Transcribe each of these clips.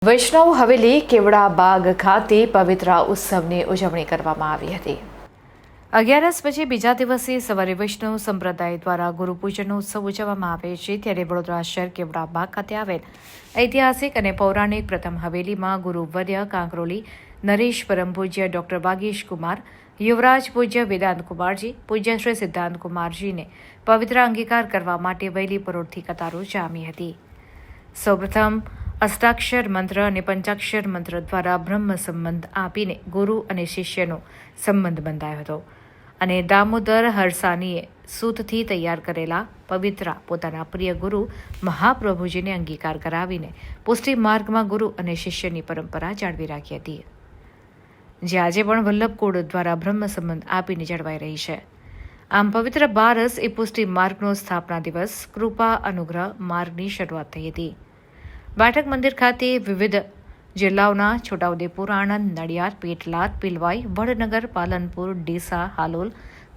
વૈષ્ણવ હવેલી કેવડા બાગ ખાતે પવિત્ર ઉત્સવની ઉજવણી કરવામાં આવી હતી। 11 પછી બીજા દિવસે સવારે વૈષ્ણવ સંપ્રદાય દ્વારા ગુરુ પૂજનનો ઉત્સવ ઉજવવામાં આવે છે। ત્યારે વડોદરા શહેર કેવડા બાગ ખાતે આવેલ ઐતિહાસિક અને પૌરાણિક પ્રથમ હવેલીમાં ગુરુવર્ય કાંકરોલી નરેશ પરમ પૂજ્ય ડોક્ટર વાગીશ કુમાર યુવરાજ પૂજ્ય વેદાંત કુમારજી પૂજ્ય શ્રી સિદ્ધાંત કુમારજીને પવિત્ર અંગીકાર કરવા માટે વહેલી પરોઢથી કતારો જામી હતી। સૌપ્રથમ અષ્ટાક્ષર મંત્ર અને પંચાક્ષર મંત્ર દ્વારા બ્રહ્મ સંબંધ આપીને ગુરુ અને શિષ્યનો સંબંધ બંધાયો હતો અને દામોદર હરસાનીએ સૂતથી તૈયાર કરેલા પવિત્ર પોતાના પ્રિય ગુરુ મહાપ્રભુજીને અંગીકાર કરાવીને પુષ્ટિ માર્ગમાં ગુરુ અને શિષ્યની પરંપરા જાળવી રાખી હતી, જે આજે પણ વલ્લભકુળ દ્વારા બ્રહ્મ સંબંધ આપીને જળવાઈ રહી છે। આમ પવિત્ર બારસ એ પુષ્ટિ માર્ગનો સ્થાપના દિવસ કૃપા અનુગ્રહ માર્ગની શરૂઆત થઈ હતી। બેઠક મંદિર ખાતે વિવિધ જિલ્લાઓના છોટાઉદેપુર, આણંદ, નડિયાદ, પેટલાદ, પિલવાઈ, વડનગર, પાલનપુર, ડીસા, હાલોલ,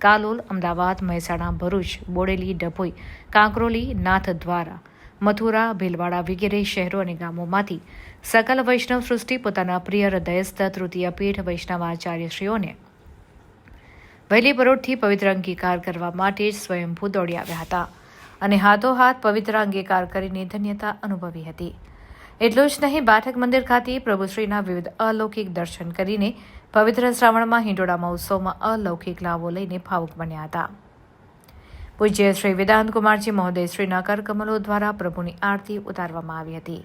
કાલોલ, અમદાવાદ, મહેસાણા, ભરૂચ, બોડેલી, ડભોઈ, કાંકરોલી, નાથદ્વારા, મથુરા, ભીલવાડા વગેરે શહેરો અને ગામોમાંથી સકલ વૈષ્ણવ સૃષ્ટિ પોતાના પ્રિય હૃદયસ્થ તૃતીય પીઠ વૈષ્ણવાચાર્યશ્રીઓને વહેલી પરોઢથી પવિત્ર અંગીકાર કરવા માટે સ્વયંભૂ દોડી આવ્યા હતા અને હાથોહાથ પવિત્ર અંગીકાર કરીને ધન્યતા અનુભવી હતી। એટલું જ નહીં, બેઠક મંદિર ખાતે પ્રભુશ્રીના વિવિધ અલૌકિક દર્શન કરીને પવિત્ર શ્રાવણમાં હિંડોળા મહોત્સવમાં અલૌકિક લાભો લઈને ભાવુક બન્યા હતા। પૂજ્ય શ્રી વેદાંત કુમારજી મહોદય શ્રીના કરકમલો દ્વારા પ્રભુની આરતી ઉતારવામાં આવી હતી।